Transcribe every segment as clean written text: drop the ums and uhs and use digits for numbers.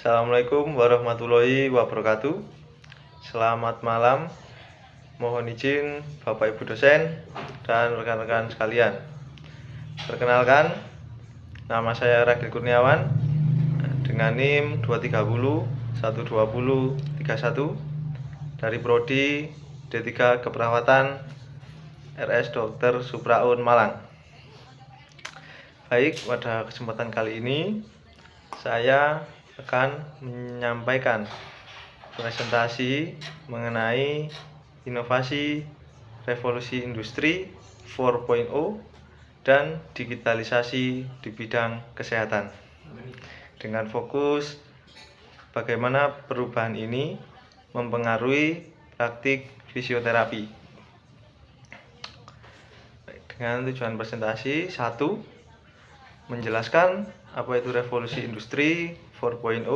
Assalamualaikum warahmatullahi wabarakatuh. Selamat malam. Mohon izin Bapak Ibu dosen dan rekan-rekan sekalian. Perkenalkan, nama saya Ragil Kurniawan dengan NIM 230 120 31 dari Prodi D3 Keperawatan RS Dr. Supraun Malang. Baik, pada kesempatan kali ini saya akan menyampaikan presentasi mengenai inovasi revolusi industri 4.0 dan digitalisasi di bidang kesehatan dengan fokus bagaimana perubahan ini mempengaruhi praktik fisioterapi. Dengan tujuan presentasi 1, menjelaskan apa itu revolusi industri 4.0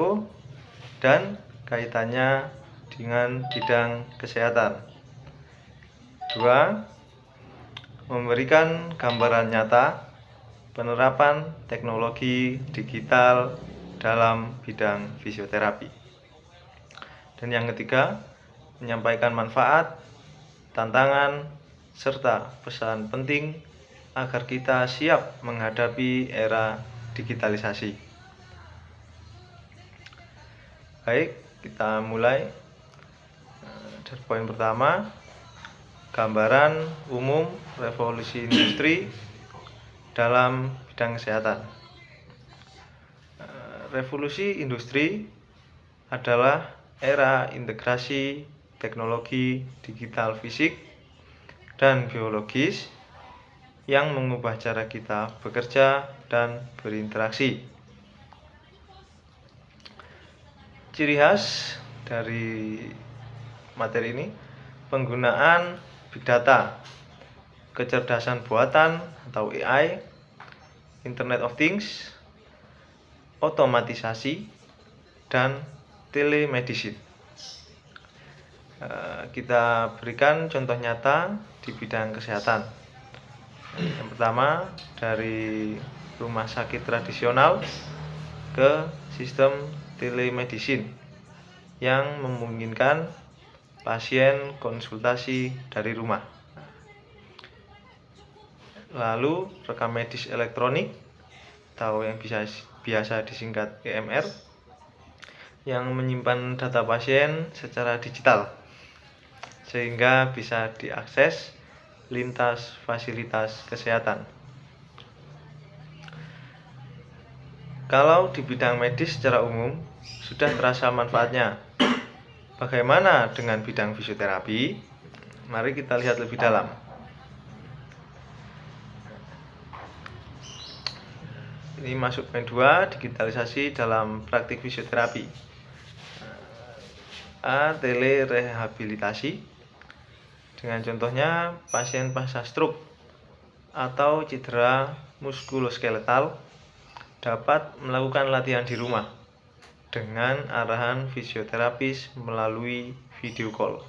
dan kaitannya dengan bidang kesehatan. 2, memberikan gambaran nyata penerapan teknologi digital dalam bidang fisioterapi. Dan yang ketiga, menyampaikan manfaat, tantangan, serta pesan penting agar kita siap menghadapi era digitalisasi. Baik, kita mulai dari poin pertama, gambaran umum revolusi industri dalam bidang kesehatan. Revolusi industri adalah era integrasi teknologi digital fisik dan biologis yang mengubah cara kita bekerja dan berinteraksi. Ciri khas dari materi ini, penggunaan big data, kecerdasan buatan atau AI, Internet of Things, otomatisasi, dan telemedicine. Kita berikan contoh nyata di bidang kesehatan. Yang pertama, dari rumah sakit tradisional ke sistem telemedicine yang memungkinkan pasien konsultasi dari rumah. Lalu rekam medis elektronik atau yang biasa disingkat EMR yang menyimpan data pasien secara digital sehingga bisa diakses lintas fasilitas kesehatan. Kalau di bidang medis secara umum sudah terasa manfaatnya. Bagaimana dengan bidang fisioterapi? Mari kita lihat lebih dalam. Ini masuk poin 2, digitalisasi dalam praktik fisioterapi. Telerehabilitasi. Dengan contohnya pasien pasca stroke atau cedera muskuloskeletal dapat melakukan latihan di rumah dengan arahan fisioterapis melalui video call.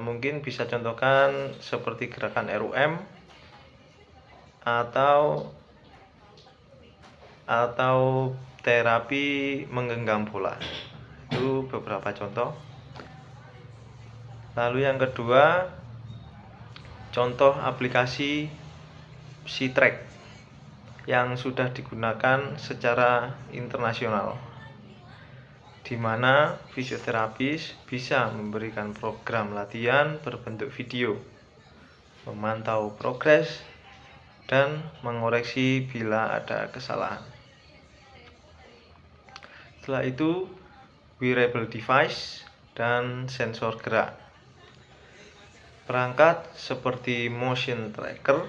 Mungkin bisa contohkan seperti gerakan RUM atau terapi menggenggam bola. Itu beberapa contoh. Lalu yang kedua, contoh aplikasi C-Track yang sudah digunakan secara internasional, di mana fisioterapis bisa memberikan program latihan berbentuk video, memantau progres, dan mengoreksi bila ada kesalahan. Setelah itu, wearable device dan sensor gerak. Perangkat seperti motion tracker,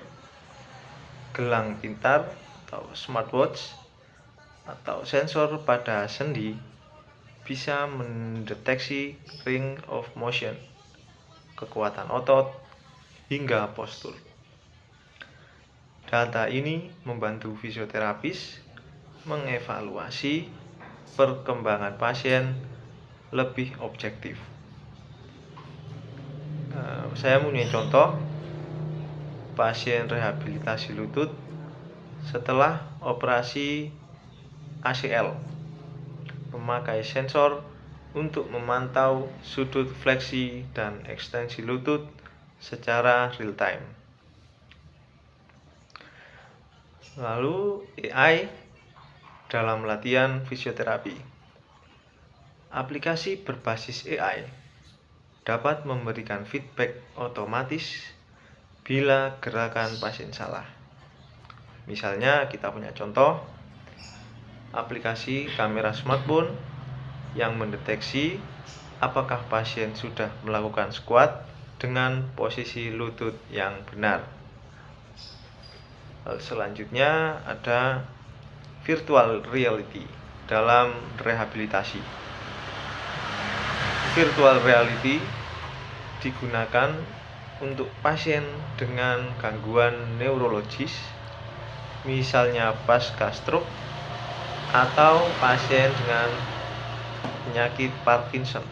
gelang pintar atau smartwatch, atau sensor pada sendi bisa mendeteksi range of motion, kekuatan otot, hingga postur. Data ini membantu fisioterapis mengevaluasi perkembangan pasien lebih objektif. Saya punya contoh pasien rehabilitasi lutut setelah operasi ACL, memakai sensor untuk memantau sudut fleksi dan ekstensi lutut secara real time. Lalu AI dalam latihan fisioterapi. Aplikasi berbasis AI dapat memberikan feedback otomatis bila gerakan pasien salah. Misalnya kita punya contoh aplikasi kamera smartphone yang mendeteksi apakah pasien sudah melakukan squat dengan posisi lutut yang benar. Selanjutnya ada virtual reality dalam rehabilitasi. Virtual reality digunakan untuk pasien dengan gangguan neurologis, misalnya pasca stroke atau pasien dengan penyakit Parkinson.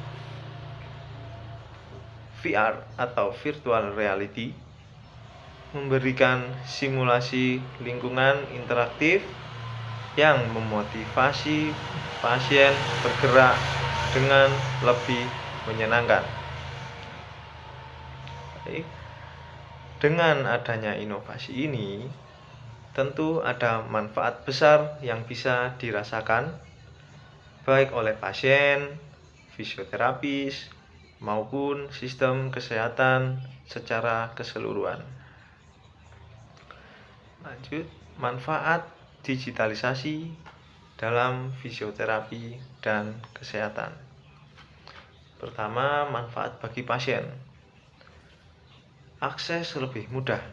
VR atau virtual reality memberikan simulasi lingkungan interaktif yang memotivasi pasien bergerak dengan lebih menyenangkan. Dengan adanya inovasi ini, tentu ada manfaat besar yang bisa dirasakan baik oleh pasien, fisioterapis, maupun sistem kesehatan secara keseluruhan. Lanjut, manfaat digitalisasi dalam fisioterapi dan kesehatan. Pertama, manfaat bagi pasien. Akses lebih mudah,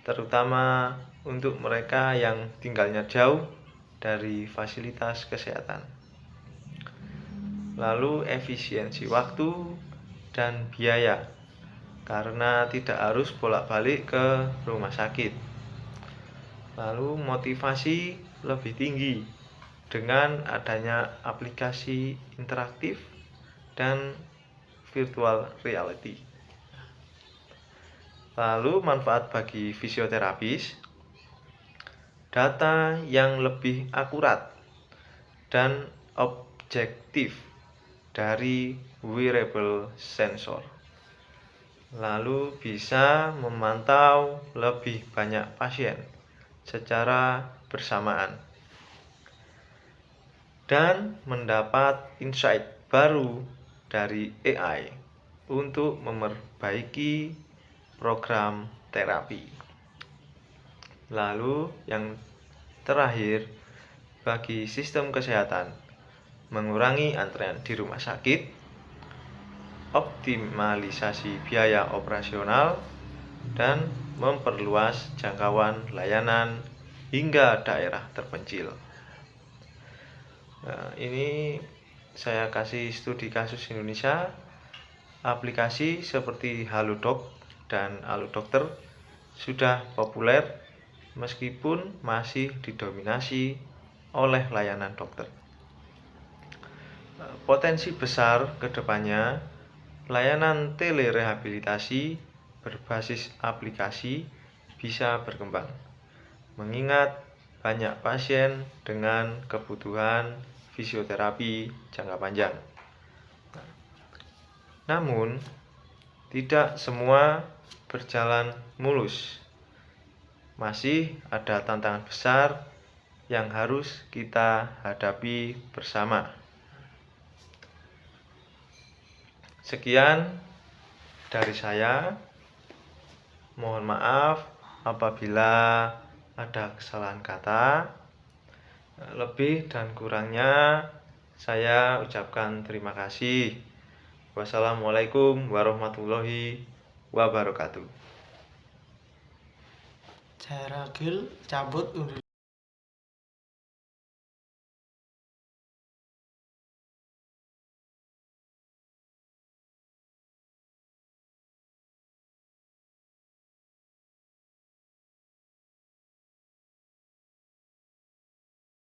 terutama untuk mereka yang tinggalnya jauh dari fasilitas kesehatan. Lalu efisiensi waktu dan biaya, karena tidak harus bolak-balik ke rumah sakit. Lalu motivasi lebih tinggi dengan adanya aplikasi interaktif dan virtual reality. Lalu manfaat bagi fisioterapis, data yang lebih akurat dan objektif dari wearable sensor. Lalu bisa memantau lebih banyak pasien secara bersamaan dan mendapat insight baru dari AI untuk memperbaiki program terapi. Lalu yang terakhir, bagi sistem kesehatan, mengurangi antrean di rumah sakit, optimalisasi biaya operasional, dan memperluas jangkauan layanan hingga daerah terpencil. Nah, ini saya kasih studi kasus Indonesia. Aplikasi seperti Halodoc dan Alodokter sudah populer meskipun masih didominasi oleh layanan dokter. Potensi besar ke depannya, layanan telerehabilitasi berbasis aplikasi bisa berkembang, mengingat banyak pasien dengan kebutuhan fisioterapi jangka panjang. Namun, tidak semua berjalan mulus. Masih ada tantangan besar yang harus kita hadapi bersama. Sekian dari saya. Mohon maaf apabila ada kesalahan kata. Lebih dan kurangnya saya ucapkan terima kasih. Wassalamualaikum warahmatullahi wabarakatuh. Saya Ragil cabut undur.